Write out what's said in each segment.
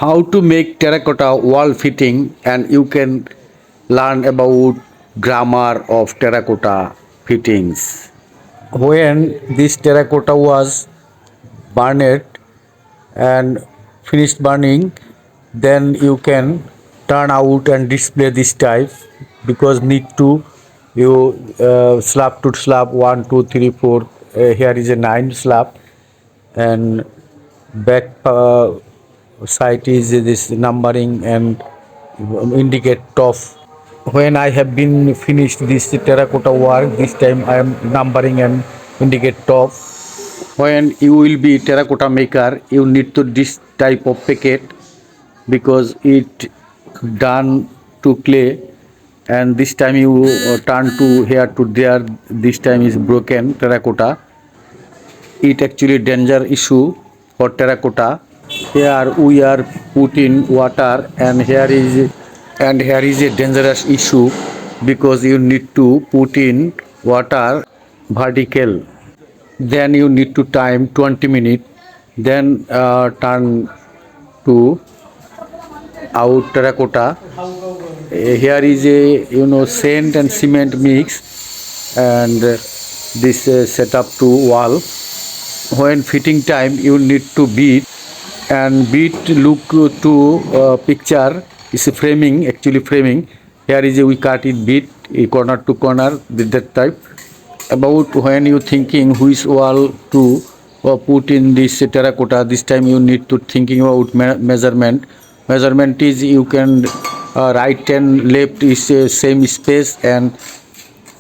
how to make terracotta wall fitting, and you can learn about grammar of terracotta fittings. When this terracotta was burned and finished burning, then you can turn out and display this type, because need to you slab to slab 1 2 3 4, here is a 9 slab, and back side is this numbering and indicate top. When I have been finished this terracotta work, this time I am numbering and indicate top. When you will be terracotta maker, you need to this type of packet, because it done to clay, and this time you turn to here to there, this time is broken terracotta. It actually danger issue for terracotta. Here we are putting water, and here is a dangerous issue, because you need to put in water vertical. Then you need to time 20 minutes. Then turn to out terracotta. Here is a sand and cement mix, and this set up to wall. When fitting time, you need to beat, and beat look to picture is framing, actually framing. Here is a we cut it beat corner to corner with that type. About when you thinking which wall to put in this terracotta, this time you need to thinking about measurement is you can right and left is same space, and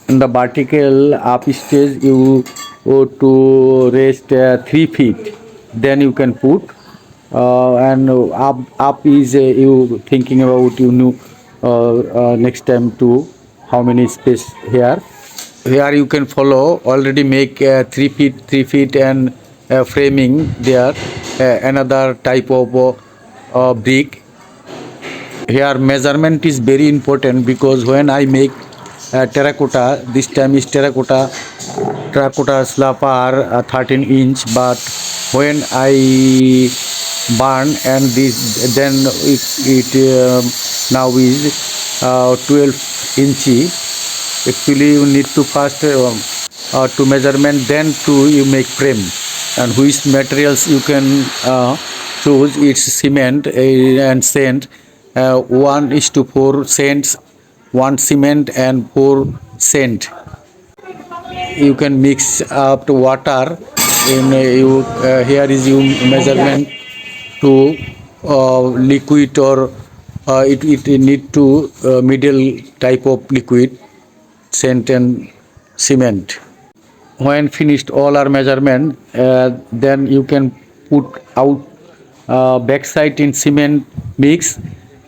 in the vertical up stage you to rest 3 feet, then you can put, and up is you thinking about next time to how many space here. Here you can follow already make 3 feet and framing there, another type of brick. Here measurement is very important, because when I make terracotta, this time is terracotta slab are 13 inch, but when I burn and this, then it now is 12 inch. Actually you need to first to measurement, then to you make frame, and which materials you can choose. It's cement and sand, 1:4 cents, 1 cement and 4 sand. You can mix up to water in here is you measurement to liquid, or it need to middle type of liquid, sand and cement. When finished all our measurement, then you can put out backside in cement mix,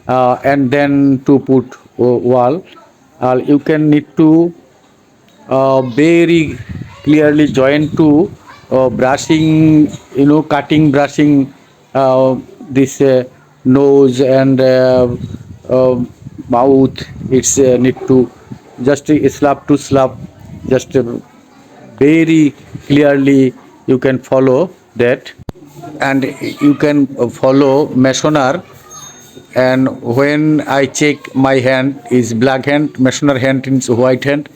and then to put wall. You can need to very clearly join to brushing, cutting, brushing this nose and mouth. It's need to just slab to slab, just very clearly you can follow that, and you can follow masoner. And when I check my hand is black hand, masoner hand is white hand,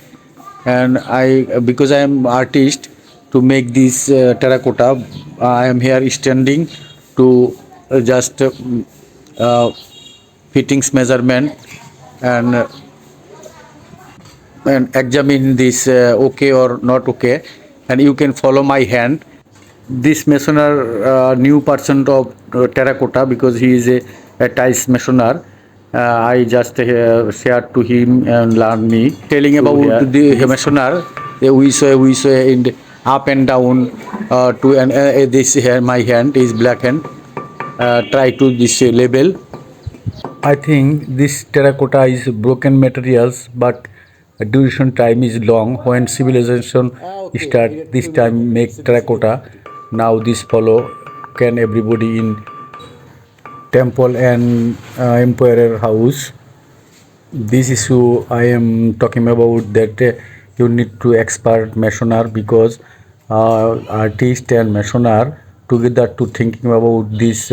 and I, because I am artist to make this terracotta, I am here standing to just fittings measurement, and examine this okay or not okay, and you can follow my hand. This masoner new person of terracotta, because he is a tiles masoner. I just shared to him and learn me telling about the masoner. We saw in the up and down to, and this here my hand is black hand. Try to this level. I think this terracotta is broken materials, but duration time is long. When civilization start, this time make terracotta. Now this follow can everybody in temple and emperor house. This issue I am talking about, that you need to expert masoner, because artist and masoner together to thinking about this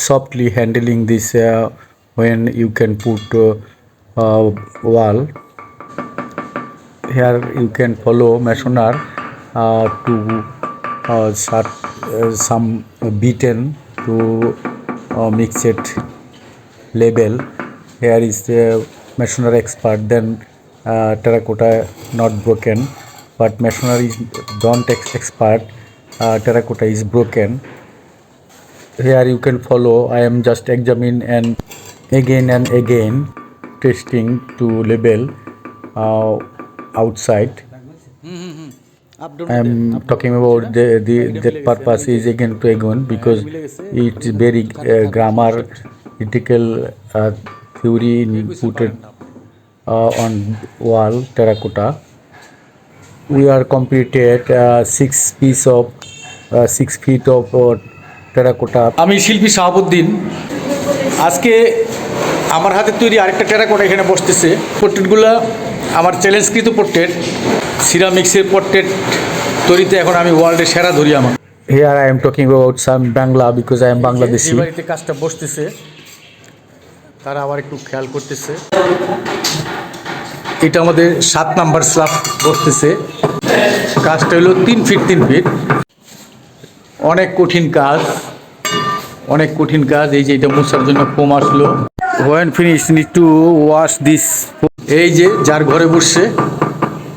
softly handling this when you can put wall. Here you can follow masoner to start some beaten to mix it label. Here is the masoner expert, then terracotta not broken, but masoner is don't expert, terracotta is broken. Here you can follow. I am just examine and again testing to label outside. I am talking about the purpose is again to again because it is very grammar critical theory put it on wall terracotta. We are completed 6 feet of terracotta. আমি শিল্পী শাহাবুদ্দিন। আজকে আমার হাতে তৈরি আরেকটা terracotta এখানে বসতেছে। পোর্ট্রেটগুলো আমার চ্যালেঞ্জকৃত portrait, সিরামিক্সের portrait তৈরিতে এখন আমি ওয়ার্ল্ডের সেরা ধরি আমার। Here I am talking about some Bangla because I am Bangladeshi. এই বাড়িতে কাজটা বসতেছে, তারা আবার একটু খেয়াল করতেছে। এটা আমাদের 7 নাম্বার স্ল্যাব বসতেছে। কাজটা হলো 3 ফিট 3 ফিট। অনেক কঠিন কাজ, অনেক কঠিন কাজ। এই যে এটা মোছার জন্য ফোম আসলো। When finished need to wash this. এই যে যার ঘরে বসছে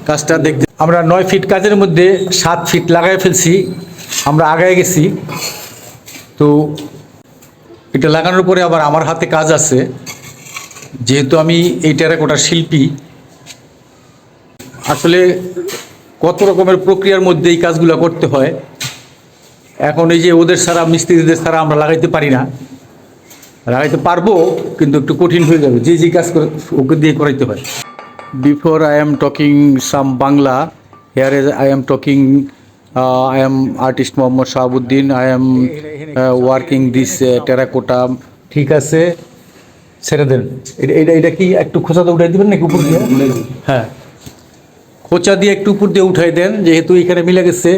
কাজটা দেখতে আমরা 9 ফিট কাজের মধ্যে 7 ফিট লাগাই ফেলছি। আমরা আগায় গেছি। তো এটা লাগানোর পরে আবার আমার হাতে কাজ আছে, যেহেতু আমি এই টেরাকোটার শিল্পী। আসলে কত রকমের প্রক্রিয়ার মধ্যে এই কাজগুলো করতে হয়। এখন এই যে ওদের ছাড়া, মিস্ত্রিদের ছাড়া আমরা লাগাইতে পারি না। লাগাইতে পারবো কিন্তু একটু কঠিন হয়ে যাবে, যে কাজ করে ওকে দিয়ে করাইতে হয়। Before I am talking some Bangla, hair is I am talking, I am artist Mohammad Shahabuddin. I am working this terracotta. ঠিক আছে, ছেড়ে দেন। এটা কি একটু খোঁচাতে উঠাই দেবেন নাকি উপর দিয়ে? হ্যাঁ, খোঁচা দিয়ে একটু উপর দিয়ে উঠাই দেন, যেহেতু এখানে মিলে গেছে।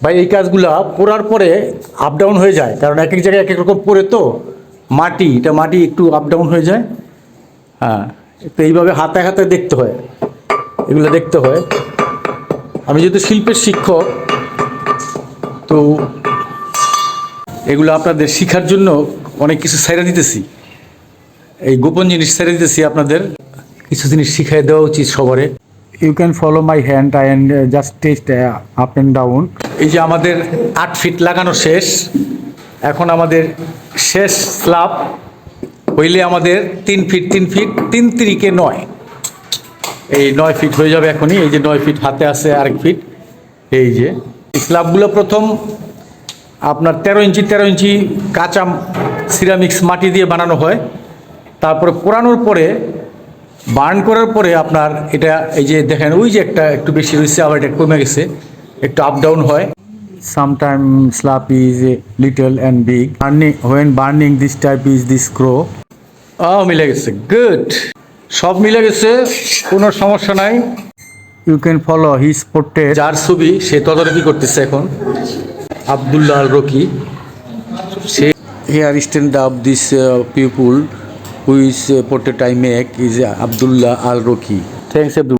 ভাই এই কাজগুলা পোড়ার পরে আপ ডাউন হয়ে যায়, কারণ এক এক জায়গায় এক এক রকম পড়ে তো মাটি, এটা মাটি একটু আপ ডাউন হয়ে যায়। হ্যাঁ, তো এইভাবে হাতে হাতে দেখতে হয়, এগুলো দেখতে হয়। আমি যেহেতু শিল্পের শিক্ষক, তো এগুলো আপনাদের শেখার জন্য অনেক কিছু ছেড়ে দিতেছি, এই গোপন জিনিস ছেড়ে দিতেছি। আপনাদের কিছু জিনিস শিখাই দেওয়া উচিত সবারে। You can follow my hand and just test up and down. এই যে আমাদের 8 ফিট লাগানো শেষ। এখন আমাদের শেষ স্ল্যাব হইলে আমাদের 3 ফিট 3 ফিট 3 3 9, এই 9 ফিট হয়ে যাবে এখনই। এই যে 9 ফিট হাতে আছে, আরেক ফিট। এই যে স্ল্যাবগুলো প্রথম আপনার 13 ইঞ্চি কাঁচা সিরামিক্স মাটি দিয়ে বানানো হয়। তারপরে পোড়ানোর পরে, বার্ন করার পরে আপনার এটা এই যে দেখেন, ওই যে একটা একটু বেশি রয়েছে, আবার এটা কমে গেছে, একটু আপ ডাউন হয়। Sometime slab is little and big. when burning this type is this crow. মিলে গেছে, গুড, সব মিলে গেছে, কোনো সমস্যা নাই। You can follow his portrait. যার ছবি সে তদারকি করতেছে এখন, আব্দুল্লাহ আল রকি। সে here stand up this people which portrait I make is Abdullah Al Roki. Thanks.